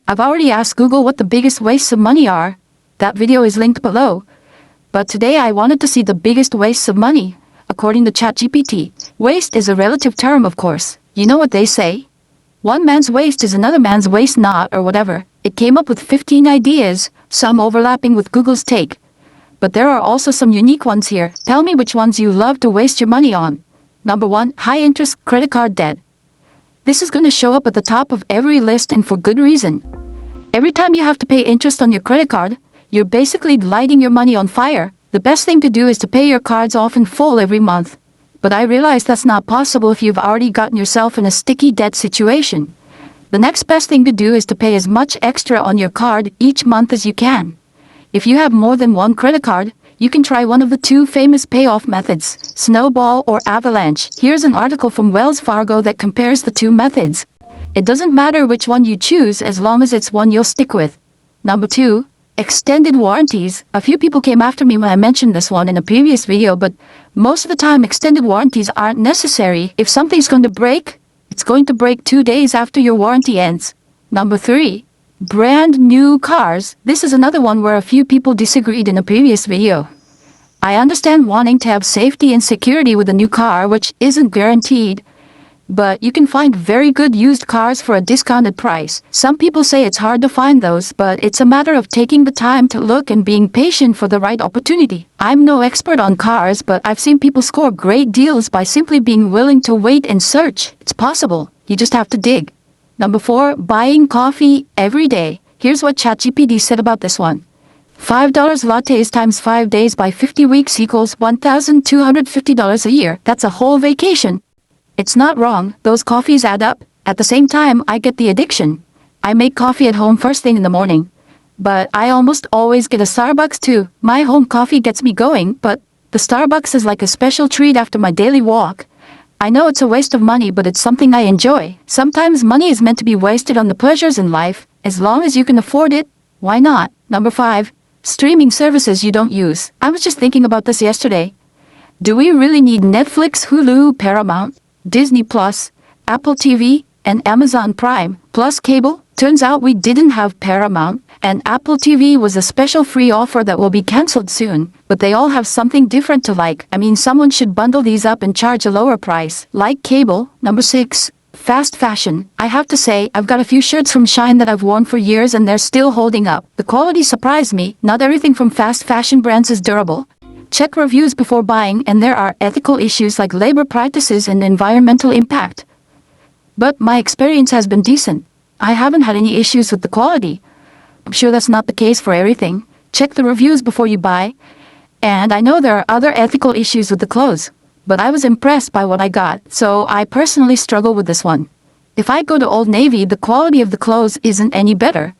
I've already asked Google what the biggest wastes of money are. That video is linked below. But today I wanted to see the biggest wastes of money, according to ChatGPT. Waste is a relative term, of course. You know what they say? One man's waste is another man's waste not, or whatever. It came up with 15 ideas, some overlapping with Google's take. But there are also some unique ones here. Tell me which ones you love to waste your money on. Number 1, high-interest credit card debt. This is going to show up at the top of every list, and for good reason. Every time you have to pay interest on your credit card, you're basically lighting your money on fire. The best thing to do is to pay your cards off in full every month. But I realize that's not possible if you've already gotten yourself in a sticky debt situation. The next best thing to do is to pay as much extra on your card each month as you can. If you have more than one credit card, you can try one of the two famous payoff methods, Snowball or Avalanche. Here's an article from Wells Fargo that compares the two methods. It doesn't matter which one you choose as long as it's one you'll stick with. Number 2, extended warranties. A few people came after me when I mentioned this one in a previous video, but most of the time extended warranties aren't necessary. If something's going to break, it's going to break 2 days after your warranty ends. Number 3, brand new cars. This is another one where a few people disagreed in a previous video. I understand wanting to have safety and security with a new car, which isn't guaranteed, but you can find very good used cars for a discounted price. Some people say it's hard to find those, but it's a matter of taking the time to look and being patient for the right opportunity. I'm no expert on cars, but I've seen people score great deals by simply being willing to wait and search. It's possible. You just have to dig. Number 4, buying coffee every day. Here's what ChatGPT said about this one. $5 lattes times 5 days by 50 weeks equals $1,250 a year. That's a whole vacation. It's not wrong. Those coffees add up. At the same time, I get the addiction. I make coffee at home first thing in the morning. But I almost always get a Starbucks too. My home coffee gets me going, but the Starbucks is like a special treat after my daily walk. I know it's a waste of money, but it's something I enjoy. Sometimes money is meant to be wasted on the pleasures in life. As long as you can afford it, why not? Number 5, streaming services you don't use. I was just thinking about this yesterday. Do we really need Netflix, Hulu, Paramount, Disney Plus, Apple TV, and Amazon Prime, plus cable? Turns out we didn't have Paramount, and Apple TV was a special free offer that will be cancelled soon. But they all have something different to like. I mean, someone should bundle these up and charge a lower price, like cable. Number 6, fast fashion. I have to say, I've got a few shirts from Shein that I've worn for years and they're still holding up. The quality surprised me. Not everything from fast fashion brands is durable. Check reviews before buying, and there are ethical issues like labor practices and environmental impact. But my experience has been decent. I haven't had any issues with the quality. I'm sure that's not the case for everything. Check the reviews before you buy. And I know there are other ethical issues with the clothes, but I was impressed by what I got, so I personally struggle with this one. If I go to Old Navy, the quality of the clothes isn't any better.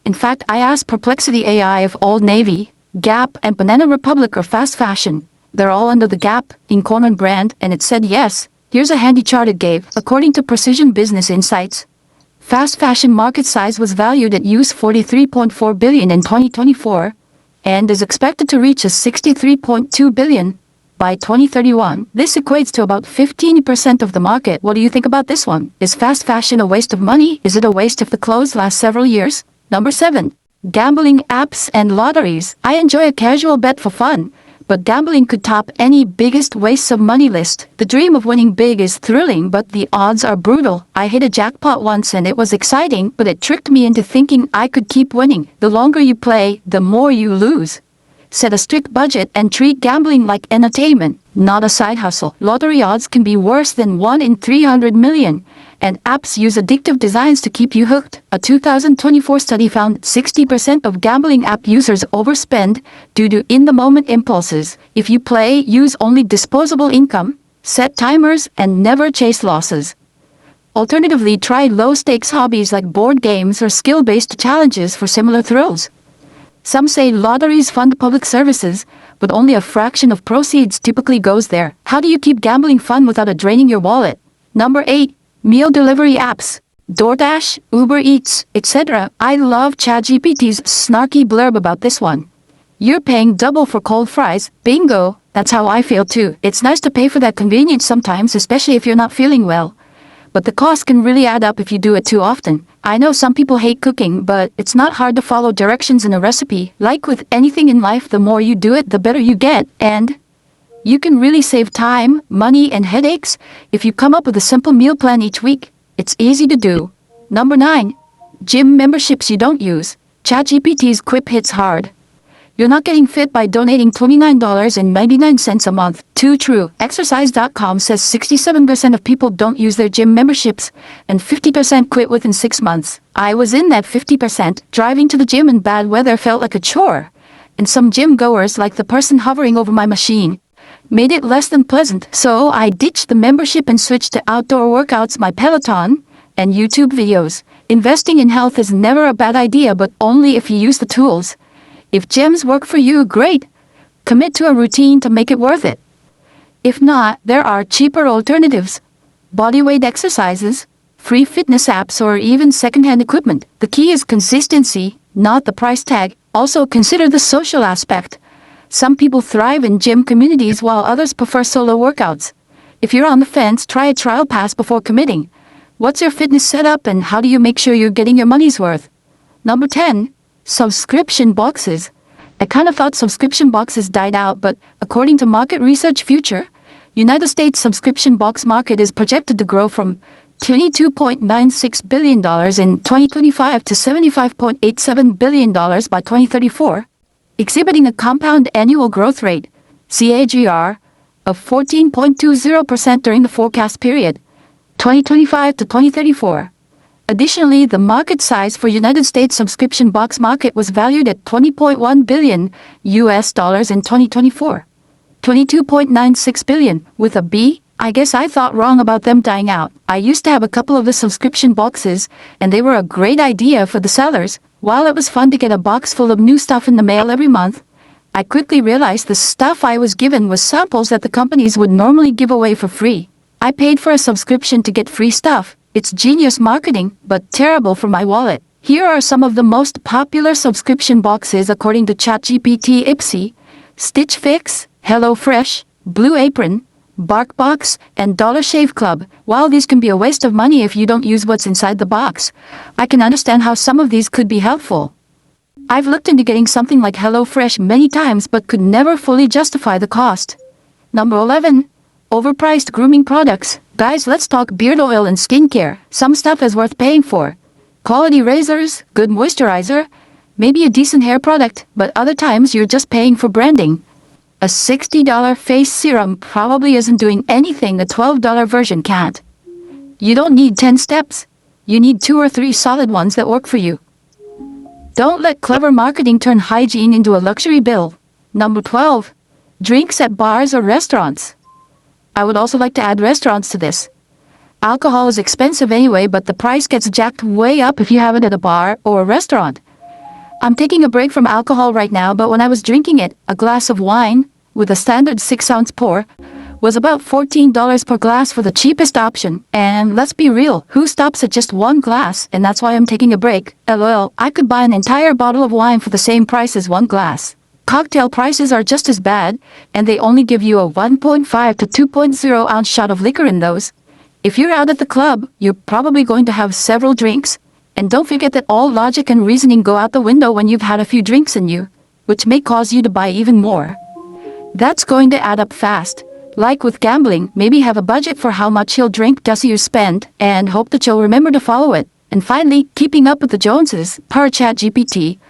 In fact, I asked Perplexity AI if Old Navy, Gap, and Banana Republic are fast fashion. They're all under the Gap, Incorporated brand, and it said yes. Here's a handy chart it gave. According to Precision Business Insights, fast fashion market size was valued at $43.4 billion in 2024 and is expected to reach $63.2 billion by 2031. This equates to about 15% of the market. What do you think about this one? Is fast fashion a waste of money? Is it a waste if the clothes last several years? Number 7, gambling apps and lotteries. I enjoy a casual bet for fun, but gambling could top any biggest wastes of money list. The dream of winning big is thrilling, but the odds are brutal. I hit a jackpot once and it was exciting, but it tricked me into thinking I could keep winning. The longer you play, the more you lose. Set a strict budget and treat gambling like entertainment, not a side hustle. Lottery odds can be worse than 1 in 300 million, and apps use addictive designs to keep you hooked. A 2024 study found 60% of gambling app users overspend due to in-the-moment impulses. If you play, use only disposable income, set timers, and never chase losses. Alternatively, try low-stakes hobbies like board games or skill-based challenges for similar thrills. Some say lotteries fund public services, but only a fraction of proceeds typically goes there. How do you keep gambling fun without it draining your wallet? Number 8, meal delivery apps. DoorDash, Uber Eats, etc. I love ChatGPT's snarky blurb about this one. You're paying double for cold fries. Bingo! That's how I feel too. It's nice to pay for that convenience sometimes, especially if you're not feeling well. But the cost can really add up if you do it too often. I know some people hate cooking, but it's not hard to follow directions in a recipe. Like with anything in life, the more you do it, the better you get, and you can really save time, money, and headaches if you come up with a simple meal plan each week. It's easy to do. Number 9. Gym memberships you don't use. ChatGPT's quip hits hard. You're not getting fit by donating $29.99 a month. Too true. Exercise.com says 67% of people don't use their gym memberships, and 50% quit within 6 months. I was in that 50%. Driving to the gym in bad weather felt like a chore, and some gym goers, like the person hovering over my machine, made it less than pleasant. So I ditched the membership and switched to outdoor workouts, my Peloton, and YouTube videos. Investing in health is never a bad idea, but only if you use the tools. If gyms work for you, great. Commit to a routine to make it worth it. If not, there are cheaper alternatives. Bodyweight exercises, free fitness apps, or even secondhand equipment. The key is consistency, not the price tag. Also consider the social aspect. Some people thrive in gym communities while others prefer solo workouts. If you're on the fence, try a trial pass before committing. What's your fitness setup and how do you make sure you're getting your money's worth? Number 10. Subscription boxes. I kind of thought subscription boxes died out, but according to Market Research Future, United States subscription box market is projected to grow from $22.96 billion in 2025 to $75.87 billion by 2034, exhibiting a compound annual growth rate, CAGR, of 14.20% during the forecast period, 2025 to 2034. Additionally, the market size for United States subscription box market was valued at $20.1 billion US dollars in 2024. 22.96 billion with a B. I guess I thought wrong about them dying out. I used to have a couple of the subscription boxes, and they were a great idea for the sellers. While it was fun to get a box full of new stuff in the mail every month, I quickly realized the stuff I was given was samples that the companies would normally give away for free. I paid for a subscription to get free stuff. It's genius marketing, but terrible for my wallet. Here are some of the most popular subscription boxes according to ChatGPT: Ipsy, Stitch Fix, HelloFresh, Blue Apron, BarkBox, and Dollar Shave Club. While these can be a waste of money if you don't use what's inside the box, I can understand how some of these could be helpful. I've looked into getting something like HelloFresh many times but could never fully justify the cost. Number 11. Overpriced grooming products. Guys, let's talk beard oil and skincare. Some stuff is worth paying for. Quality razors, good moisturizer, maybe a decent hair product, but other times you're just paying for branding. A $60 face serum probably isn't doing anything a $12 version can't. You don't need 10 steps. You need 2 or 3 solid ones that work for you. Don't let clever marketing turn hygiene into a luxury bill. Number 12. Drinks at bars or restaurants. I would also like to add restaurants to this. Alcohol is expensive anyway, but the price gets jacked way up if you have it at a bar or a restaurant. I'm taking a break from alcohol right now, but when I was drinking it, a glass of wine, with a standard 6-ounce pour, was about $14 per glass for the cheapest option. And let's be real, who stops at just one glass? And that's why I'm taking a break. LOL, I could buy an entire bottle of wine for the same price as one glass. Cocktail prices are just as bad, and they only give you a 1.5 to 2.0 ounce shot of liquor in those. If you're out at the club, you're probably going to have several drinks, and don't forget that all logic and reasoning go out the window when you've had a few drinks in you, which may cause you to buy even more. That's going to add up fast. Like with gambling, maybe have a budget for how much you'll drink, does you spend, and hope that you'll remember to follow it. And finally, keeping up with the Joneses, per ChatGPT.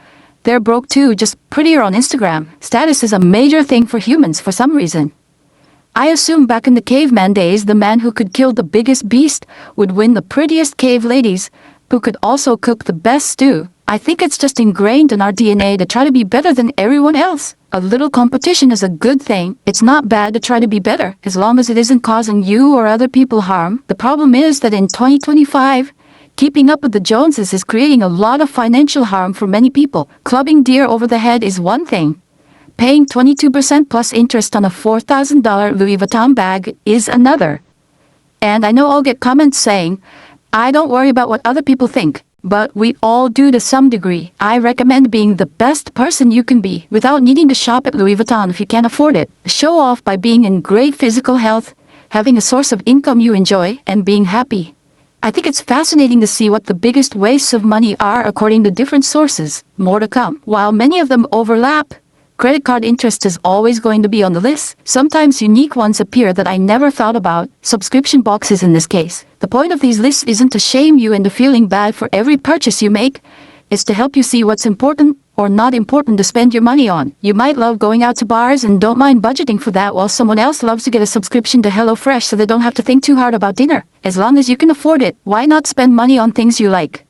They're broke too, just prettier on Instagram. Status is a major thing for humans for some reason. I assume back in the caveman days, the man who could kill the biggest beast would win the prettiest cave ladies, who could also cook the best stew. I think it's just ingrained in our DNA to try to be better than everyone else. A little competition is a good thing. It's not bad to try to be better, as long as it isn't causing you or other people harm. The problem is that in 2025, keeping up with the Joneses is creating a lot of financial harm for many people. Clubbing deer over the head is one thing. Paying 22% plus interest on a $4,000 Louis Vuitton bag is another. And I know I'll get comments saying, I don't worry about what other people think, but we all do to some degree. I recommend being the best person you can be without needing to shop at Louis Vuitton if you can't afford it. Show off by being in great physical health, having a source of income you enjoy, and being happy. I think it's fascinating to see what the biggest wastes of money are according to different sources. More to come. While many of them overlap, credit card interest is always going to be on the list. Sometimes unique ones appear that I never thought about, subscription boxes in this case. The point of these lists isn't to shame you into feeling bad for every purchase you make. It's to help you see what's important or not important to spend your money on. You might love going out to bars and don't mind budgeting for that, while someone else loves to get a subscription to HelloFresh so they don't have to think too hard about dinner. As long as you can afford it, why not spend money on things you like?